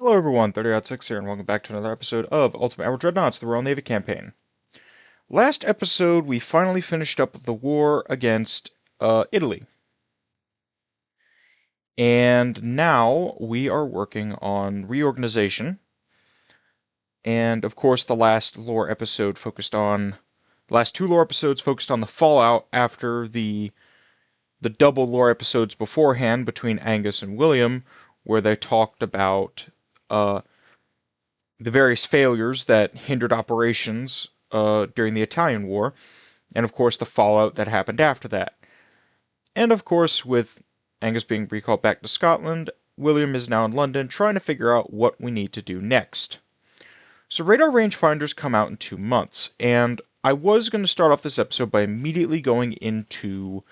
Hello everyone, 30-6 here, and welcome back to another episode of Ultimate Admiral Dreadnoughts, the Royal Navy campaign. Last episode, we finally finished up the war against Italy. And now we are working on reorganization. And of course, the last two lore episodes focused on the fallout after the double lore episodes beforehand between Angus and William, where they talked about the various failures that hindered operations during the Italian War, and of course the fallout that happened after that. And of course, with Angus being recalled back to Scotland, William is now in London trying to figure out what we need to do next. So radar rangefinders come out in 2 months, and I was going to start off this episode by immediately going into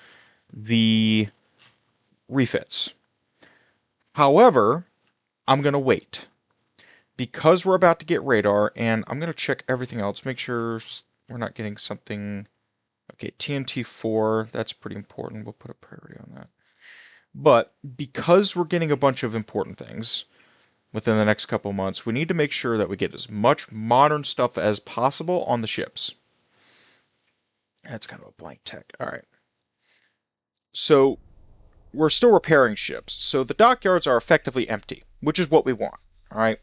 the refits. However, I'm going to wait. Because we're about to get radar, and I'm going to check everything else, make sure we're not getting something. Okay, TNT-4, that's pretty important. We'll put a priority on that. But because we're getting a bunch of important things within the next couple months, we need to make sure that we get as much modern stuff as possible on the ships. That's kind of a blank tech. All right. So we're still repairing ships. So the dockyards are effectively empty, which is what we want. All right.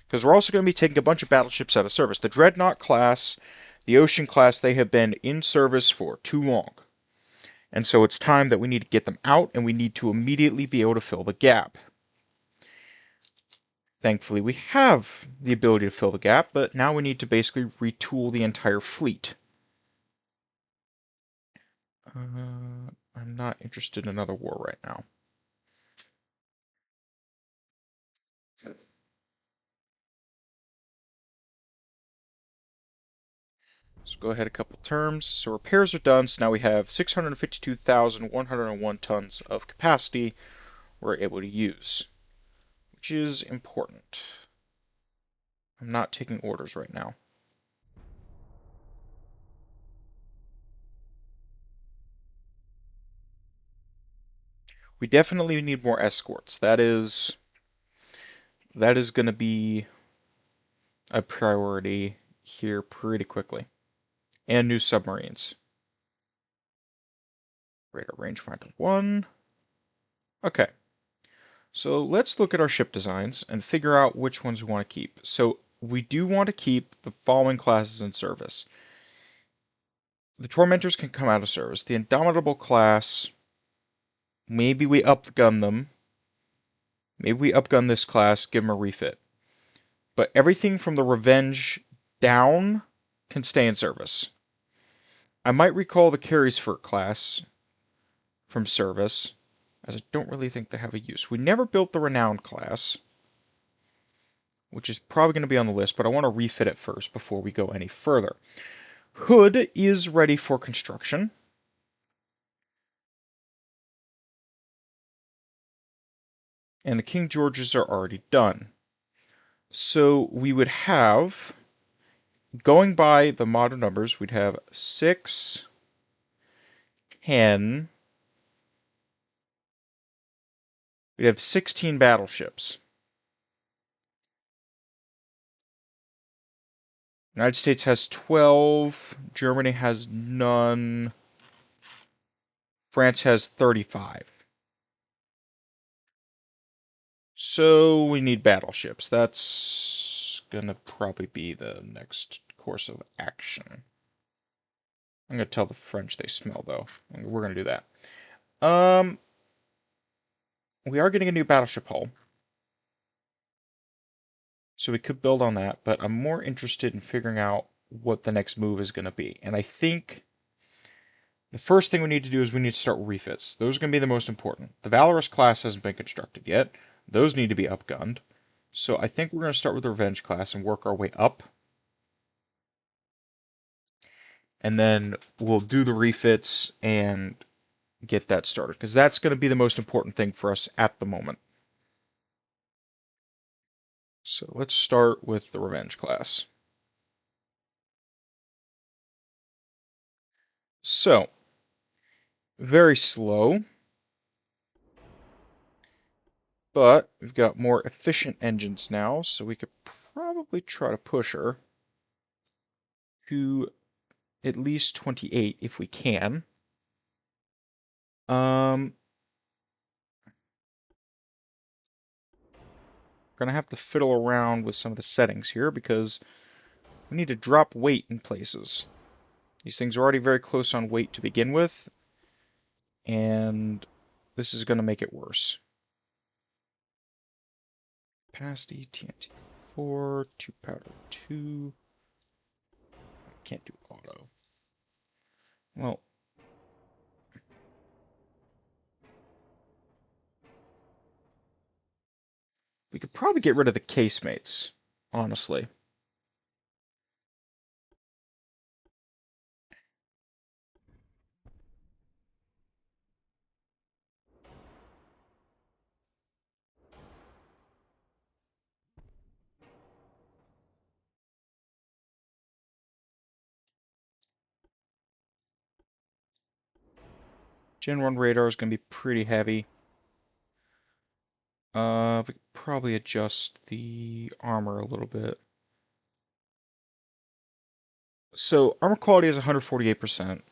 Because we're also going to be taking a bunch of battleships out of service. The Dreadnought class, the Ocean class, they have been in service for too long. And so it's time that we need to get them out, and we need to immediately be able to fill the gap. Thankfully, we have the ability to fill the gap, but now we need to basically retool the entire fleet. I'm not interested in another war right now. So go ahead a couple terms. So repairs are done, so now we have 652,101 tons of capacity we're able to use, which is important. I'm not taking orders right now. We definitely need more escorts. That is going to be a priority here pretty quickly. And new submarines. Radar rangefinder 1. Okay. So let's look at our ship designs and figure out which ones we want to keep. So we do want to keep the following classes in service. The Tormentors can come out of service. The Indomitable class, maybe we upgun them. Maybe we upgun this class, give them a refit. But everything from the Revenge down can stay in service. I might recall the Carysford class from service, as I don't really think they have a use. We never built the Renowned class, which is probably going to be on the list, but I want to refit it first before we go any further. Hood is ready for construction. And the King Georges are already done. So we would have, going by the modern numbers, we'd have 6, 10, we'd have 16 battleships. United States has 12, Germany has none, France has 35. So we need battleships. That's gonna probably be the next course of action. I'm gonna tell the French they smell, though. We're gonna do that. We are getting a new battleship hull, so we could build on that, but I'm more interested in figuring out what the next move is gonna be. And I think the first thing we need to do is we need to start refits. Those are gonna be the most important. The Valorous class hasn't been constructed yet. Those need to be upgunned. So I think we're gonna start with the Revenge class and work our way up. And then we'll do the refits and get that started, because that's going to be the most important thing for us at the moment. So let's start with the Revenge class. So, very slow, But we've got more efficient engines now, so we could probably try to push her to at least 28 if we can. Gonna have to fiddle around with some of the settings here because we need to drop weight in places. These things are already very close on weight to begin with, and this is going to make it worse. Capacity, TNT 4, 2 powder 2. Can't do auto. Well, we could probably get rid of the casemates, honestly. Gen 1 radar is going to be pretty heavy. We could probably adjust the armor a little bit. So, armor quality is 148%.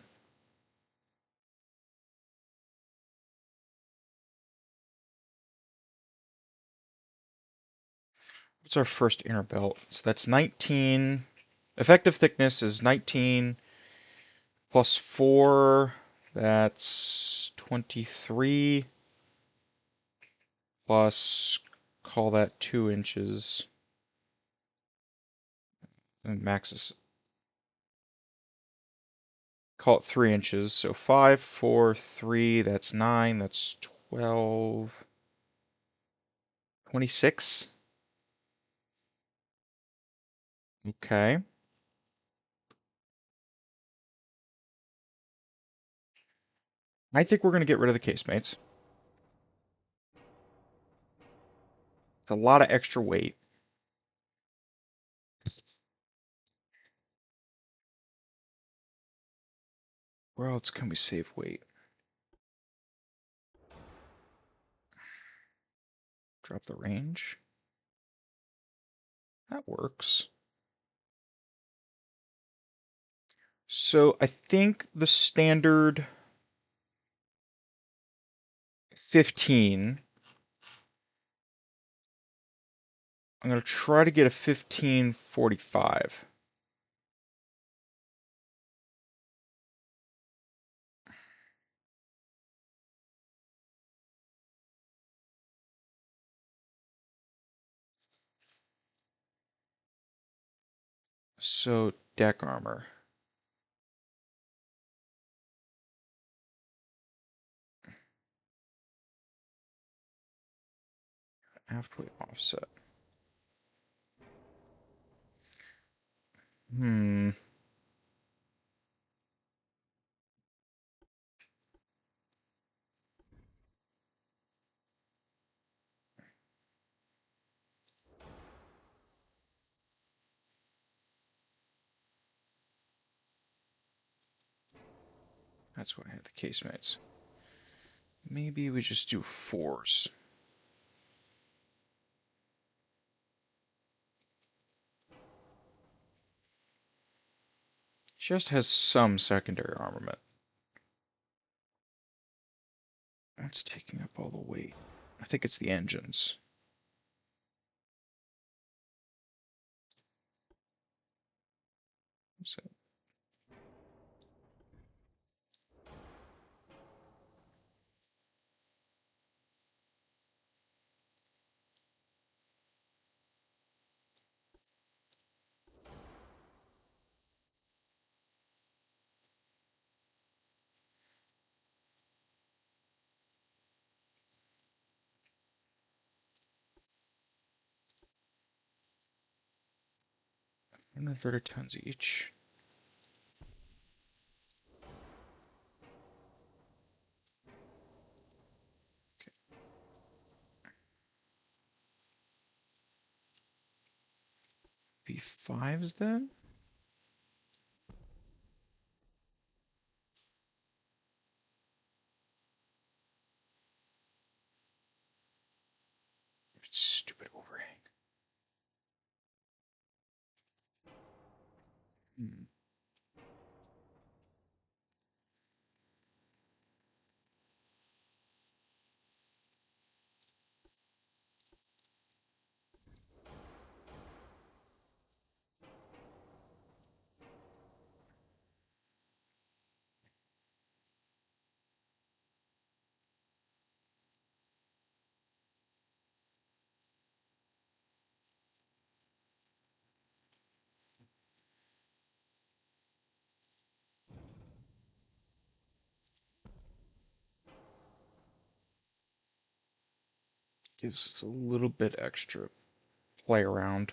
What's our first inner belt? So that's 19. Effective thickness is 19 plus 4. That's 23. Plus, call that 2 inches. And max is, call it 3 inches. So 5, 4, 3, that's 9, that's 12. 26. Okay. I think we're going to get rid of the casemates. A lot of extra weight. Where else can we save weight? Drop the range. That works. So I think the standard 15. I'm going to try to get a 1545. So deck armor. Aft weight offset. Hmm. That's why I had the casemates. Maybe we just do 4s. Just has some secondary armament. That's taking up all the weight. I think it's the engines. So another 30 tons each. Okay. V5s then? Gives us a little bit extra play around.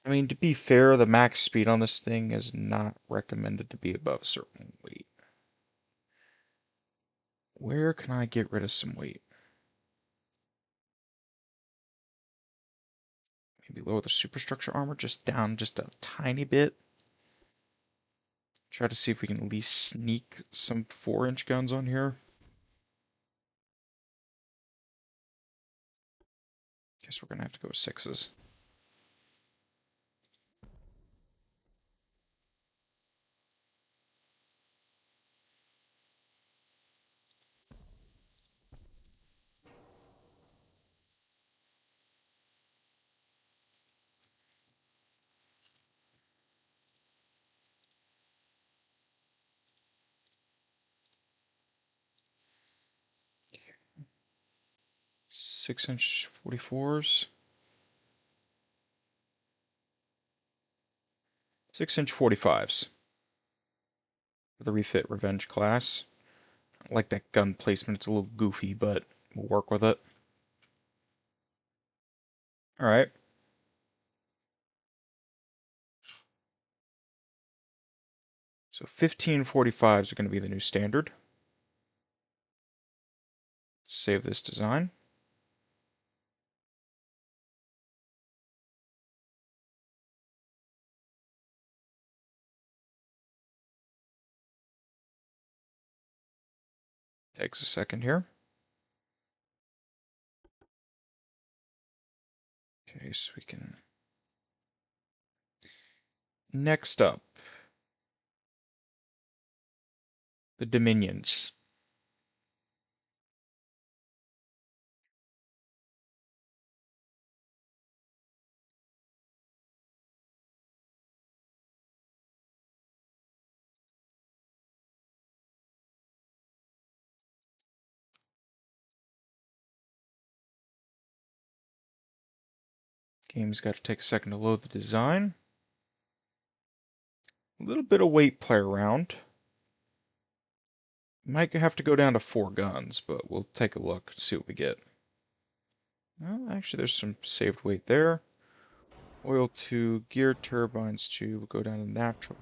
I mean, to be fair, the max speed on this thing is not recommended to be above a certain weight. Where can I get rid of some weight? Maybe lower the superstructure armor just down just a tiny bit. Try to see if we can at least sneak some 4-inch guns on here. Guess we're gonna have to go with 6s. Okay. 6-inch 44s. 6-inch 45s. For the Refit Revenge class. I like that gun placement. It's a little goofy, but we'll work with it. Alright. So 1545s are going to be the new standard. Save this design. Takes a second here. Okay, so we can... Next up, the Dominions. Game's got to take a second to load the design. A little bit of weight play around. Might have to go down to 4 guns, but we'll take a look and see what we get. Well, actually, there's some saved weight there. Oil 2, gear turbines 2, we'll go down to natural.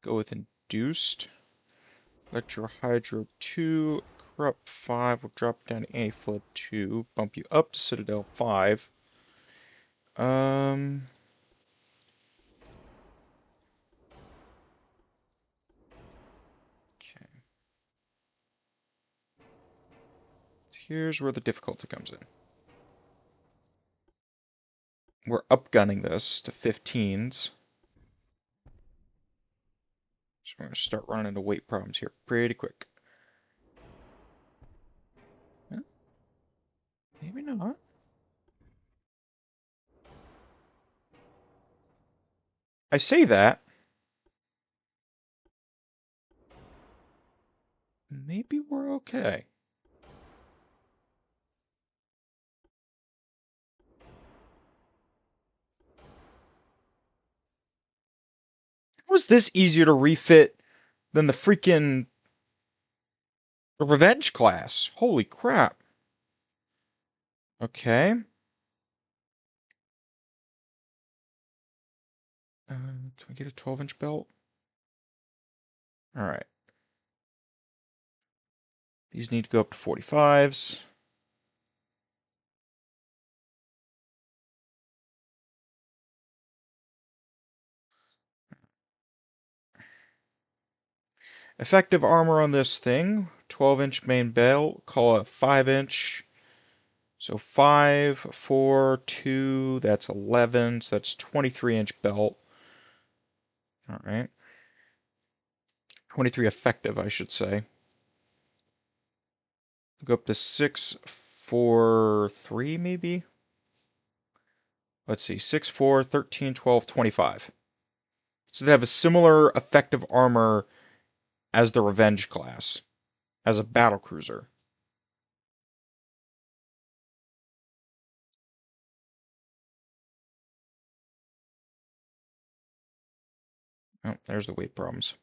Go with induced. Electrohydro 2, corrupt 5, we'll drop down to anti-flood 2, bump you up to Citadel 5. Okay. Here's where the difficulty comes in. We're upgunning this to 15s. So we're going to start running into weight problems here pretty quick. Maybe not. I say that. Maybe we're okay. How is this easier to refit than the freaking Revenge class? Holy crap. Okay. Can we get a 12-inch belt? Alright. These need to go up to 45s. Effective armor on this thing, 12-inch main belt, call it 5-inch. So 5, 4, 2, that's 11, so that's 23-inch belt. Alright. 23 effective, I should say. Go up to 6, 4, 3, maybe? let's see, 6, 4, 13, 12, 25. So they have a similar effective armor as the Revenge class, as a battle cruiser. Oh, there's the weight problems.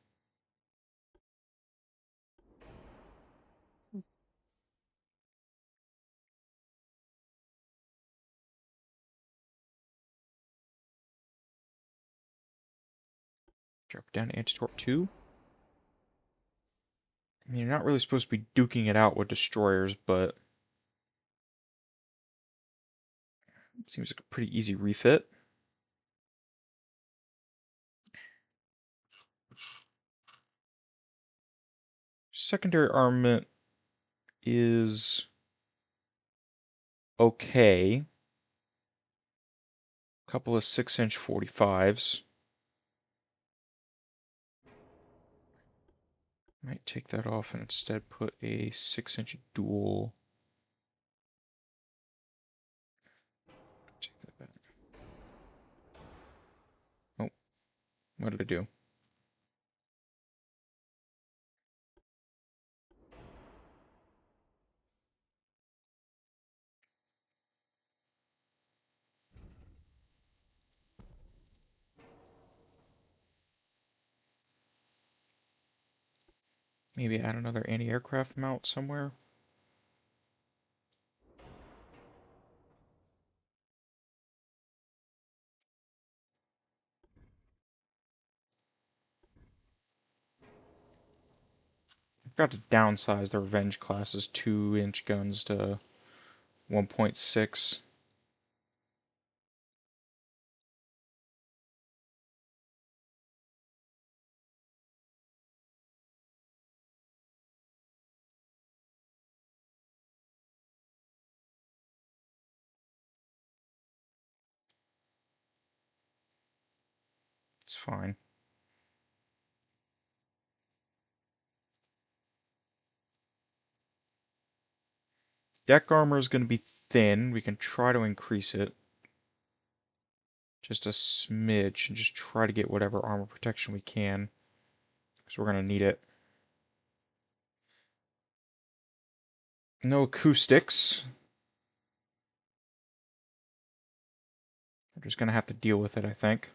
Drop down to anti-torp 2. I mean, you're not really supposed to be duking it out with destroyers, but it seems like a pretty easy refit. Secondary armament is okay. A couple of 6-inch 45s. Might take that off and instead put a 6-inch dual. Take that back. Oh, what did I do? Maybe add another anti-aircraft mount somewhere? I've got to downsize the Revenge class's 2-inch guns to 1.6. It's fine. Deck armor is going to be thin. We can try to increase it. Just a smidge and just try to get whatever armor protection we can. Because we're going to need it. No acoustics. We're just going to have to deal with it, I think.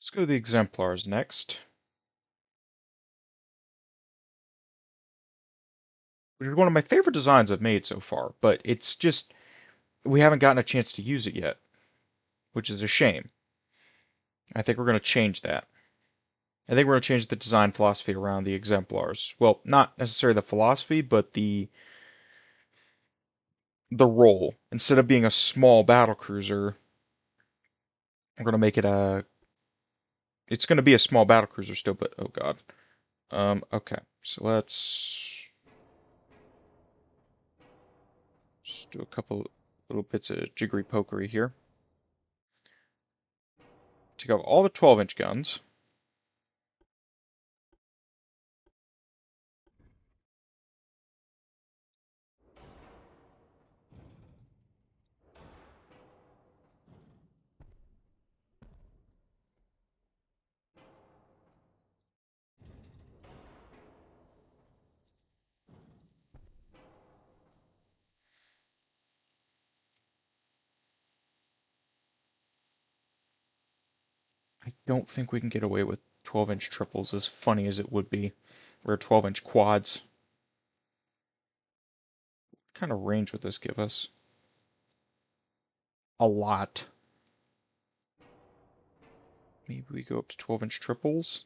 Let's go to the exemplars next. Which is one of my favorite designs I've made so far, but it's just, we haven't gotten a chance to use it yet, which is a shame. I think we're going to change that. I think we're going to change the design philosophy around the exemplars. Well, not necessarily the philosophy, but the role. Instead of being a small battle cruiser, we're going to make it a... It's going to be a small battle cruiser still, but oh god. Okay. So let's just do a couple little bits of jiggery pokery here. Take out all the 12-inch guns. I don't think we can get away with 12-inch triples as funny as it would be. Or 12-inch quads. What kind of range would this give us? A lot. Maybe we go up to 12-inch triples?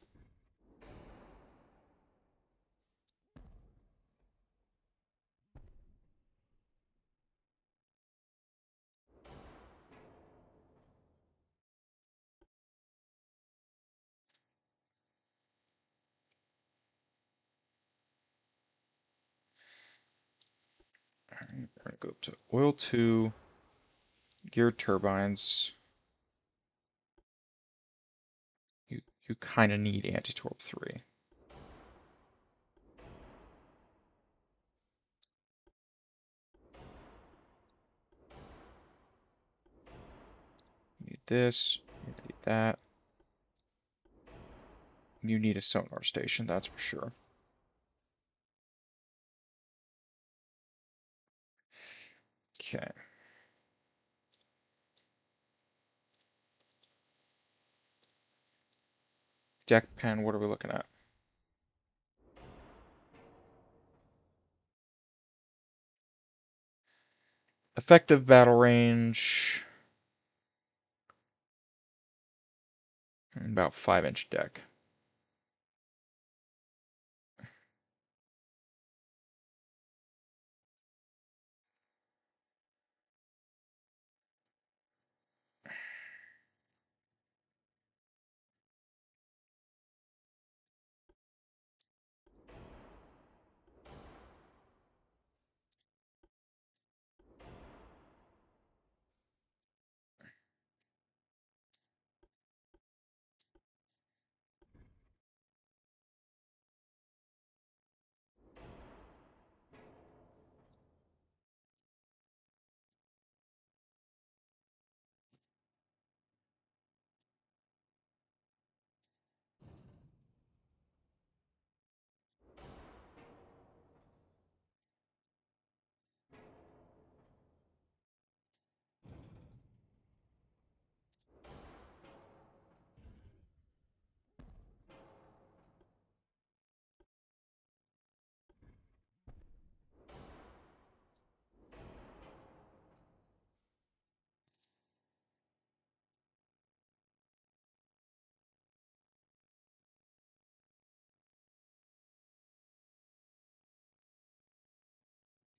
go up to oil 2, geared turbines. You kind of need anti-torp 3. You need this, you need that. You need a sonar station, that's for sure. Okay. Deck pen, what are we looking at? Effective battle range. About 5-inch deck.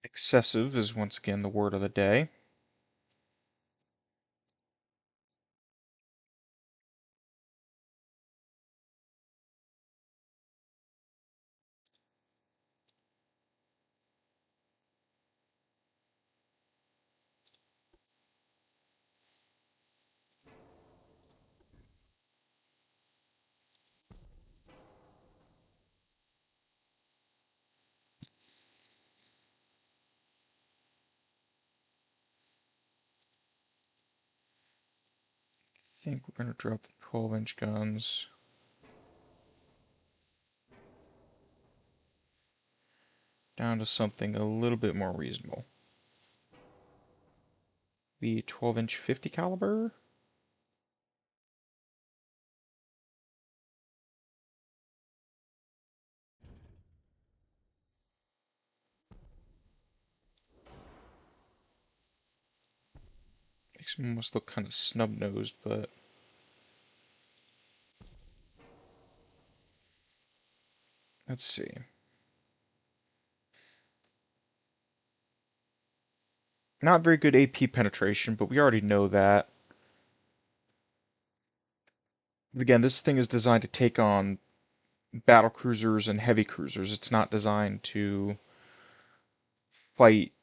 Excessive is once again the word of the day. I think we're going to drop the 12-inch guns down to something a little bit more reasonable. The 12-inch 50 caliber. Makes them almost look kind of snub-nosed, but let's see. Not very good AP penetration, but we already know that. But again, this thing is designed to take on battle cruisers and heavy cruisers. It's not designed to fight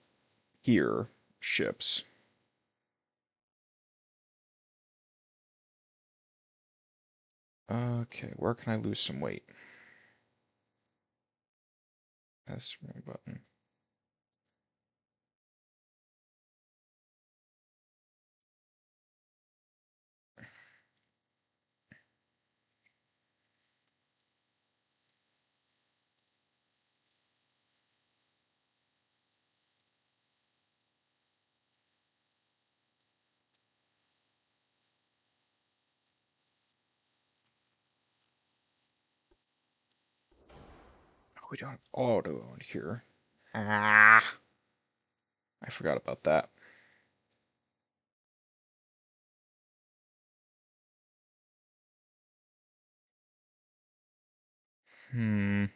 gear ships. Okay, where can I lose some weight? That's the wrong button. Oh, we don't have auto on here. Ah, I forgot about that. Hmm.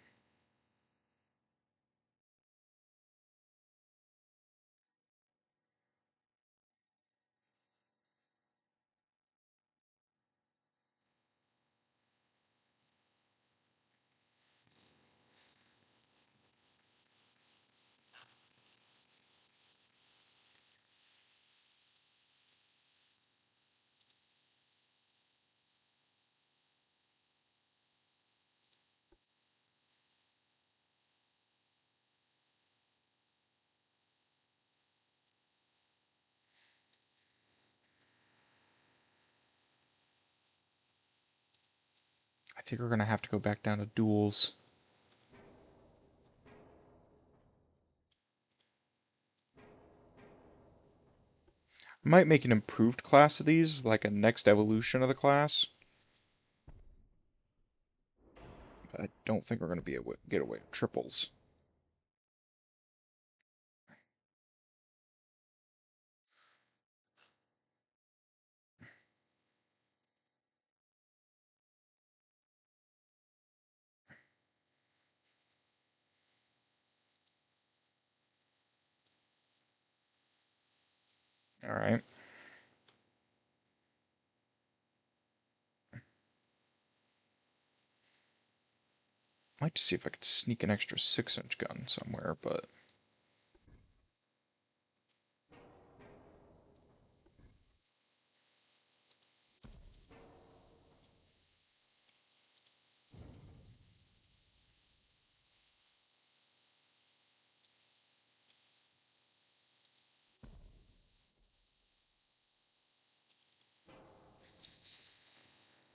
think we're gonna have to go back down to duels. I might make an improved class of these, like a next evolution of the class. But I don't think we're gonna be able to get away with triples. All right. I'd like to see if I could sneak an extra 6-inch gun somewhere, but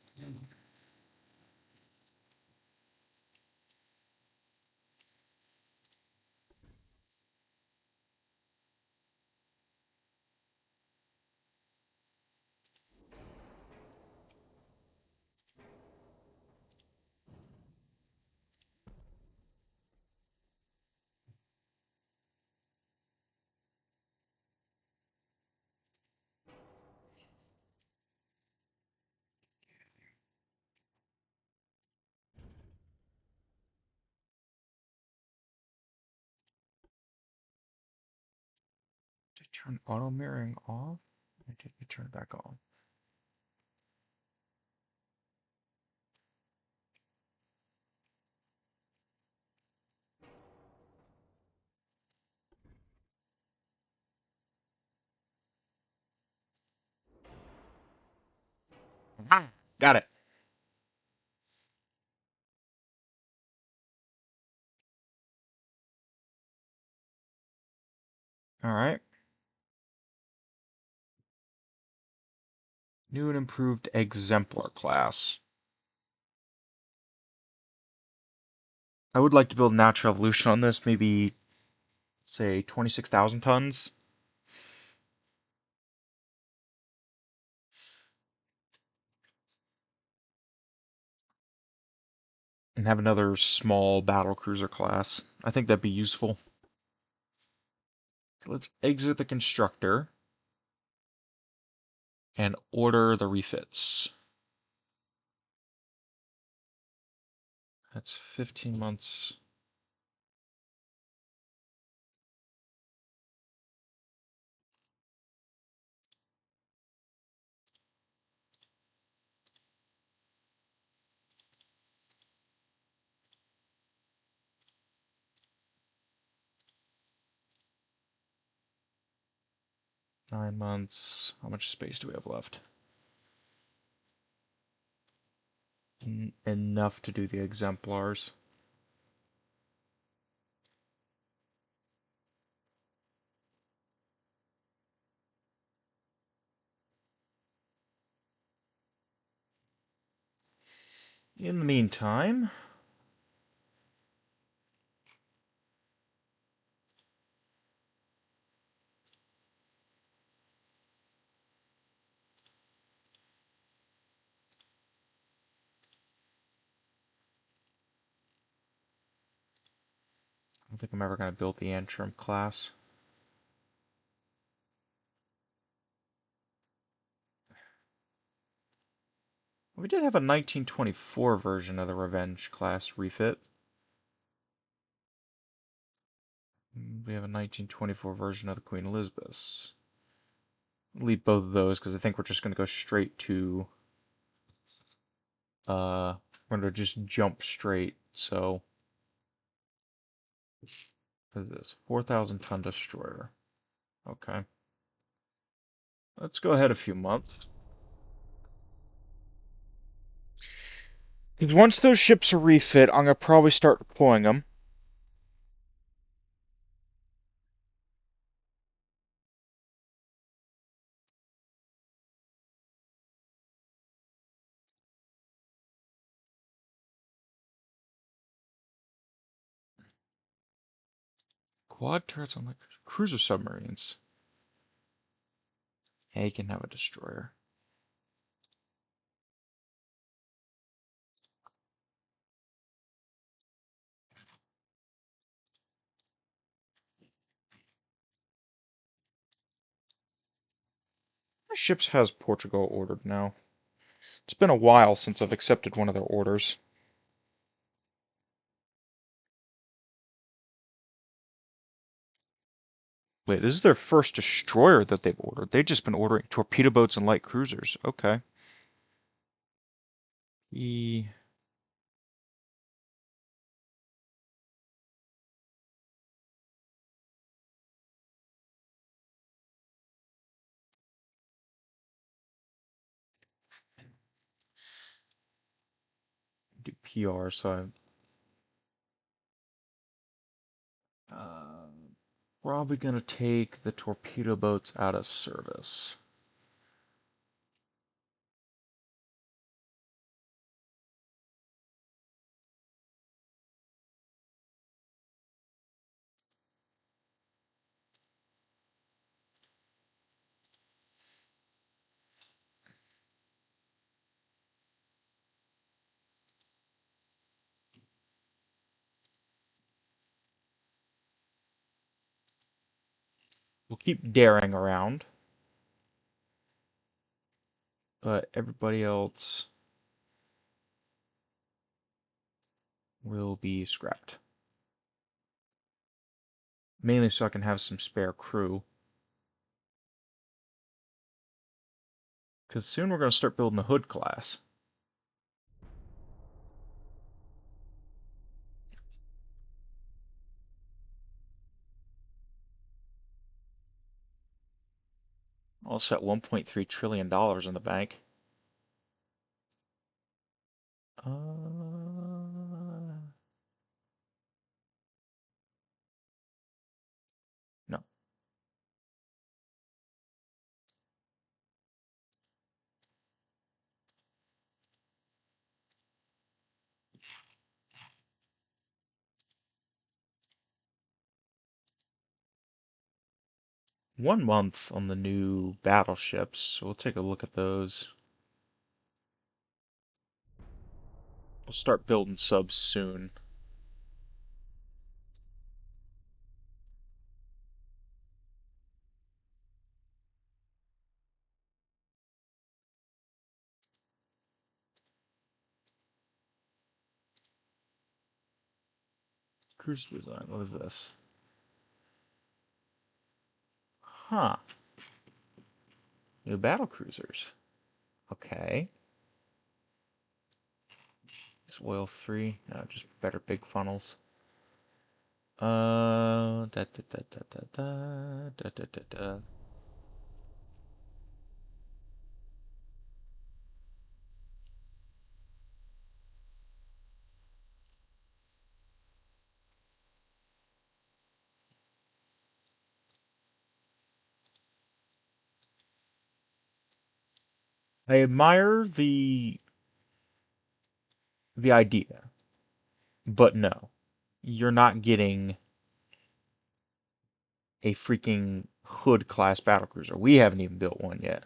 did I turn auto mirroring off? I did turn it back on. Ah, got it. All right. New and improved exemplar class. I would like to build natural evolution on this, maybe say 26,000 tons. And have another small battle cruiser class. I think that'd be useful. So let's exit the constructor and order the refits. That's 15 months. Nine months. How much space do we have left? Enough to do the exemplars. In the meantime, I don't think I'm ever going to build the Antrim class. We did have a 1924 version of the Revenge class refit. We have a 1924 version of the Queen Elizabeth. I'll leave both of those because I think we're just going to go straight to... we're going to just jump straight, so... What is this? 4,000 ton destroyer. Okay. Let's go ahead a few months. Because once those ships are refit, I'm going to probably start deploying them. Quad turrets on like cruiser submarines. Yeah, you can have a destroyer. My ships has Portugal ordered now. It's been a while since I've accepted one of their orders. Wait, this is their first destroyer that they've ordered. They've just been ordering torpedo boats and light cruisers. Okay. E do PR, so probably gonna take the torpedo boats out of service. We'll keep daring around, but everybody else will be scrapped. Mainly so I can have some spare crew. Because soon we're going to start building the Hood class. I'll set $1.3 trillion in the bank. No. One month on the new battleships, so we'll take a look at those. We'll start building subs soon. Cruise design, what is this? Huh. New battle cruisers. Okay. Is oil 3? No, just better big funnels. Da da da da da da da da da da. I admire the idea, but no. You're not getting a freaking Hood class battlecruiser. We haven't even built one yet.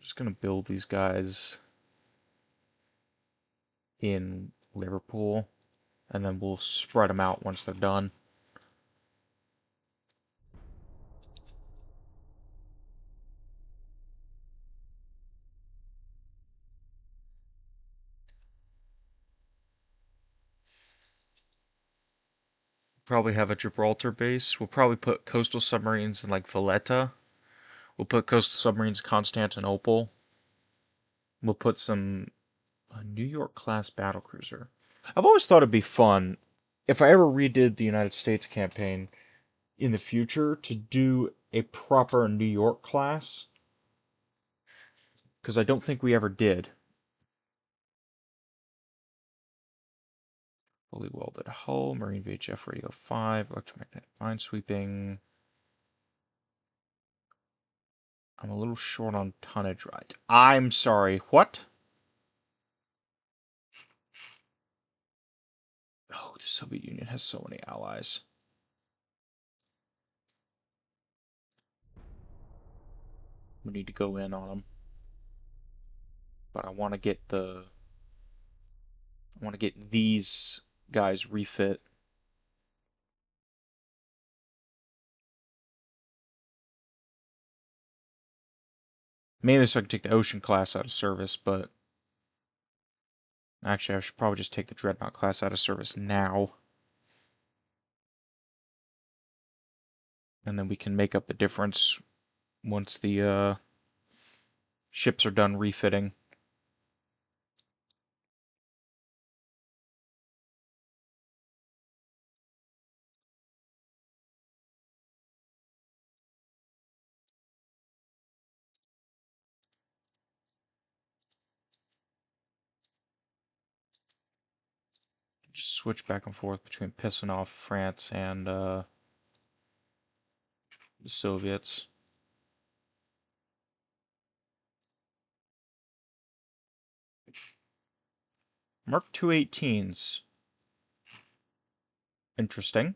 Just gonna build these guys in Liverpool, and then we'll spread them out once they're done. Probably have a Gibraltar base. We'll probably put coastal submarines in like Valletta. We'll put coastal submarines in Constantinople. We'll put some New York class battlecruiser. I've always thought it'd be fun if I ever redid the United States campaign in the future to do a proper New York class. because I don't think we ever did. Fully welded hull, Marine VHF Radio 5, electromagnetic minesweeping. I'm a little short on tonnage, right? I'm sorry, what? Oh, the Soviet Union has so many allies. We need to go in on them. But I want to get these guys refit. Mainly so I can take the Ocean class out of service, but actually I should probably just take the Dreadnought class out of service now. And then we can make up the difference once the ships are done refitting. Just switch back and forth between pissing off France and the Soviets. Mark 218s. Interesting.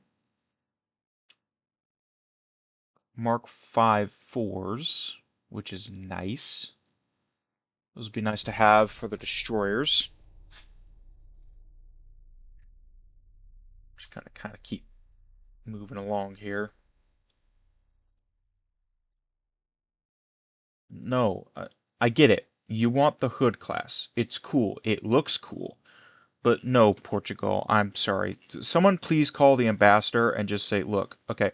Mark 5 4s, which is nice. Those would be nice to have for the destroyers. Just kind of keep moving along here. No, I get it. You want the Hood class. It's cool. It looks cool. But no, Portugal, I'm sorry. Someone please call the ambassador and just say, look, okay,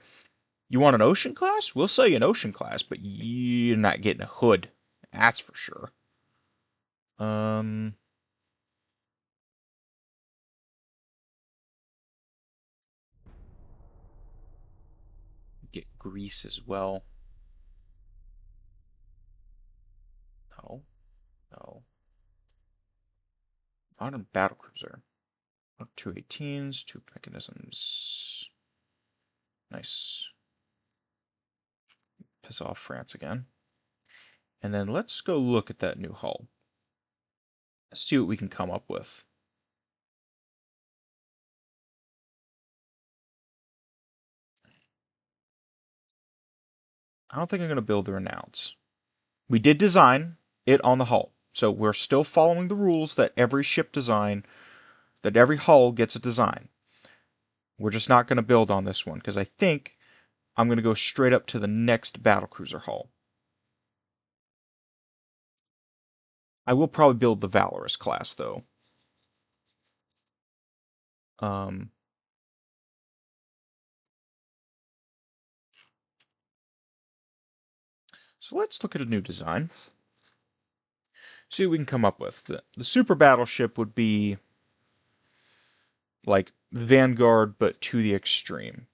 you want an Ocean class? We'll sell you an Ocean class, but you're not getting a Hood. That's for sure. Get Greece as well. No, no. Modern battlecruiser. 218s, two mechanisms. Nice. Piss off France again. And then let's go look at that new hull. Let's see what we can come up with. I don't think I'm going to build the Renounce. We did design it on the hull. So we're still following the rules that every ship design, that every hull gets a design. We're just not going to build on this one because I think I'm going to go straight up to the next battlecruiser hull. I will probably build the Valorous class though. Um, so let's look at a new design. See what we can come up with. The super battleship would be like Vanguard, but to the extreme.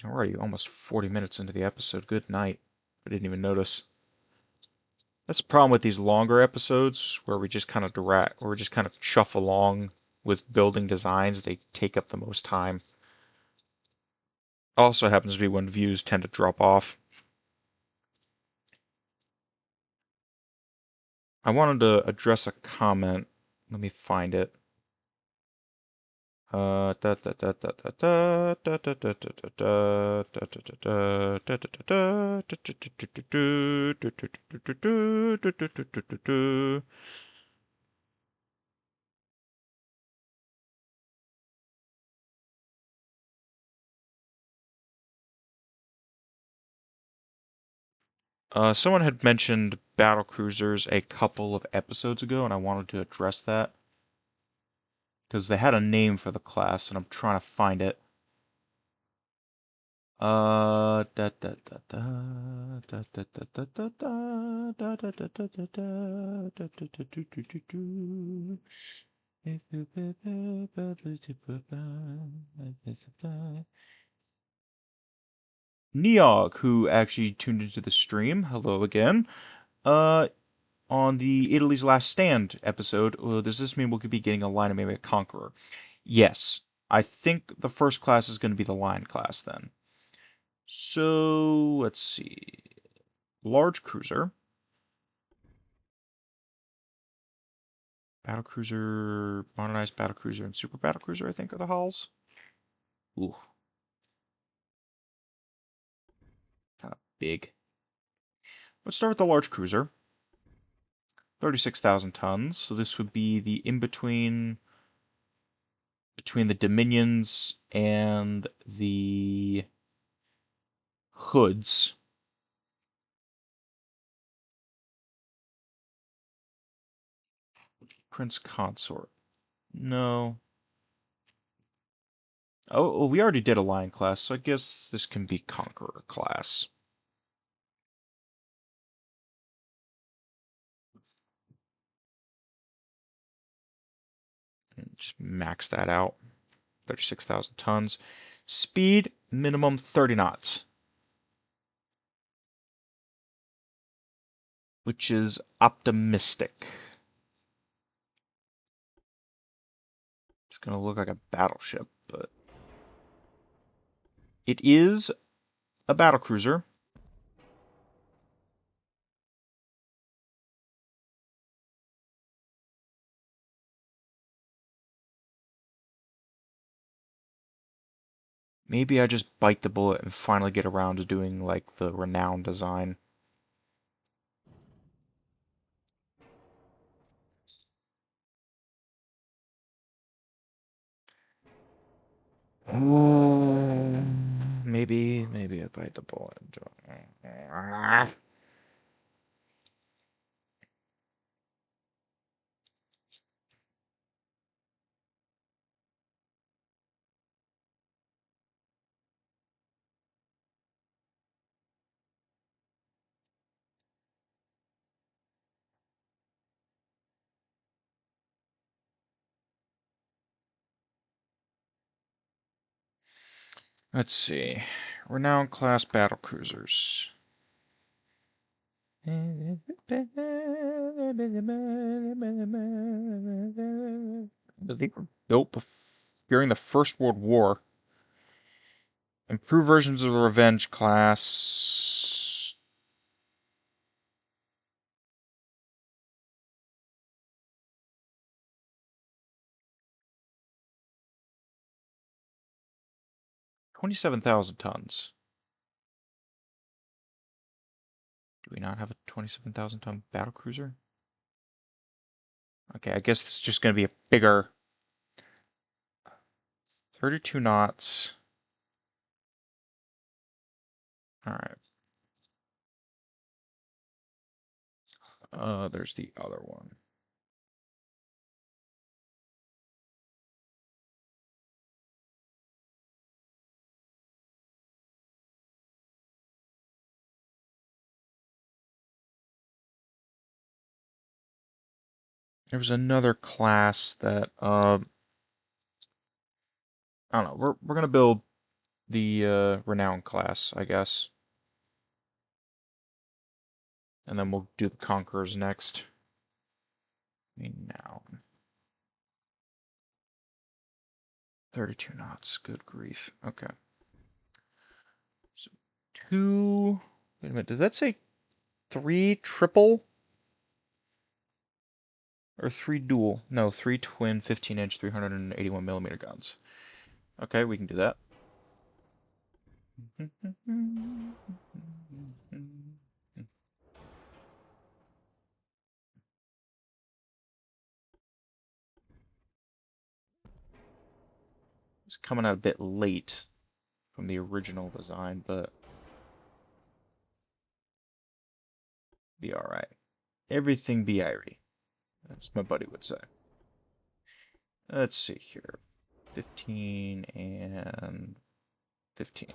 Alrighty, almost 40 minutes into the episode. Good night. I didn't even notice. That's the problem with these longer episodes where we just kind of direct, or we just kind of chuff along with building designs. They take up the most time. Also happens to be when views tend to drop off. I wanted to address a comment. Let me find it. Someone had mentioned battle cruisers a couple of episodes ago, and I wanted to address that because they had a name for the class, and I'm trying to find it. Neog, who actually tuned into the stream. Hello again. Uh, on the Italy's Last Stand episode, does this mean we'll be getting a line and maybe a conqueror? Yes. I think the first class is going to be the line class then. So, let's see. Large cruiser. Battlecruiser, modernized battlecruiser, and super battlecruiser, I think, are the hulls. Ooh, kind of big. Let's start with the large cruiser. 36,000 tons. So this would be the in-between between the Dominions and the Hoods. Prince Consort. No. Oh, we already did a Lion class, so I guess this can be Conqueror class. And just max that out. 36,000 tons. Speed, minimum 30 knots. Which is optimistic. It's going to look like a battleship, but it is a battlecruiser. Maybe I just bite the bullet and finally get around to doing like the renowned design. Maybe I bite the bullet. Let's see. Renowned class battlecruisers. They were built during the First World War. Improved versions of the Revenge class. 27,000 tons. Do we not have a 27,000 ton battlecruiser? Okay, I guess it's just going to be a bigger 32 knots. All right. There's the other one. There was another class that I don't know. We're gonna build the renowned class, I guess, and then we'll do the conquerors next. Renown. 32 knots. Good grief. Okay. So two. Wait a minute. Did that say three triple or three dual? No, three twin 15-inch 381 millimeter guns. Okay, we can do that. It's coming out a bit late from the original design, but be alright. Everything be irie, as my buddy would say. Let's see here. 15 and 15.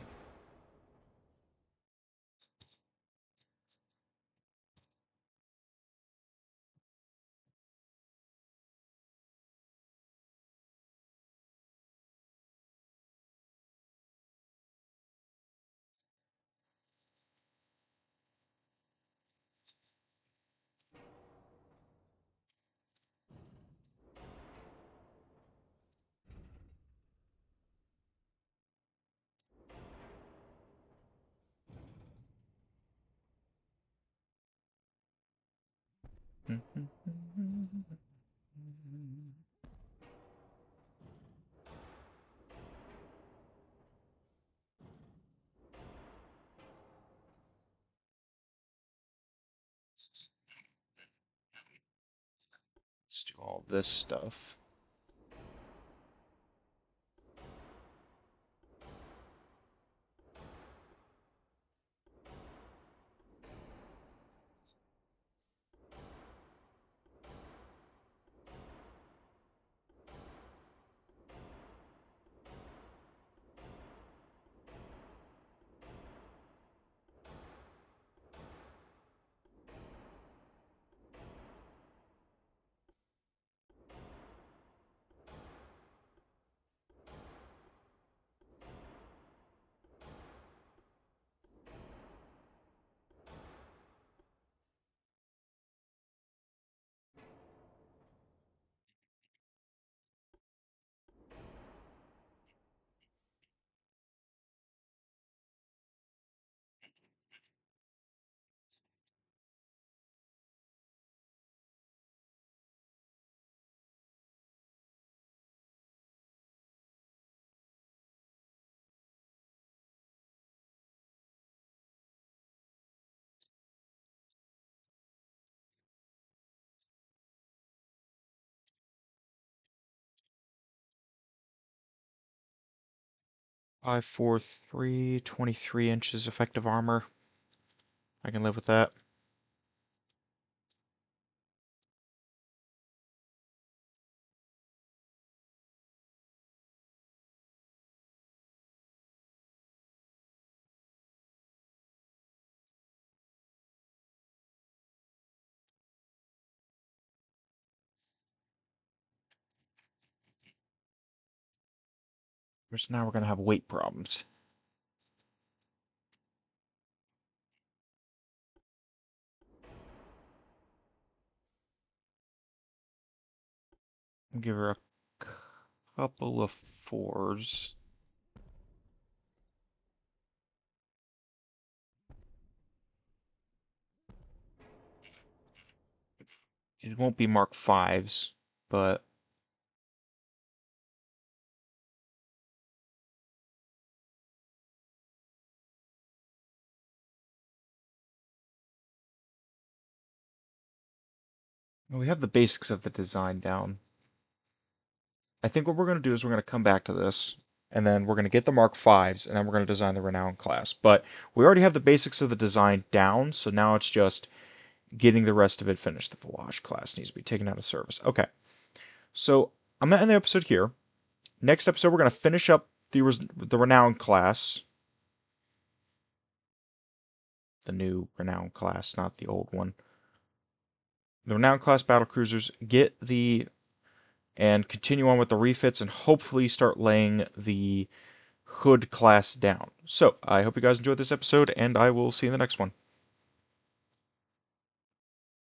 Let's do all this stuff. Five, 4, 3, 23 inches effective armor. I can live with that. Just now we're gonna have weight problems. Give her a couple of 4s. It won't be Mark 5s, but we have the basics of the design down. I think what we're going to do is we're going to come back to this, and then we're going to get the Mark 5s, and then we're going to design the Renown class. But we already have the basics of the design down, so now it's just getting the rest of it finished. The Volage class needs to be taken out of service. Okay, so I'm going to end the episode here. Next episode, we're going to finish up the Renown class. The new Renown class, not the old one. The Renown class battlecruisers, and continue on with the refits and hopefully start laying the Hood class down. So, I hope you guys enjoyed this episode, and I will see you in the next one.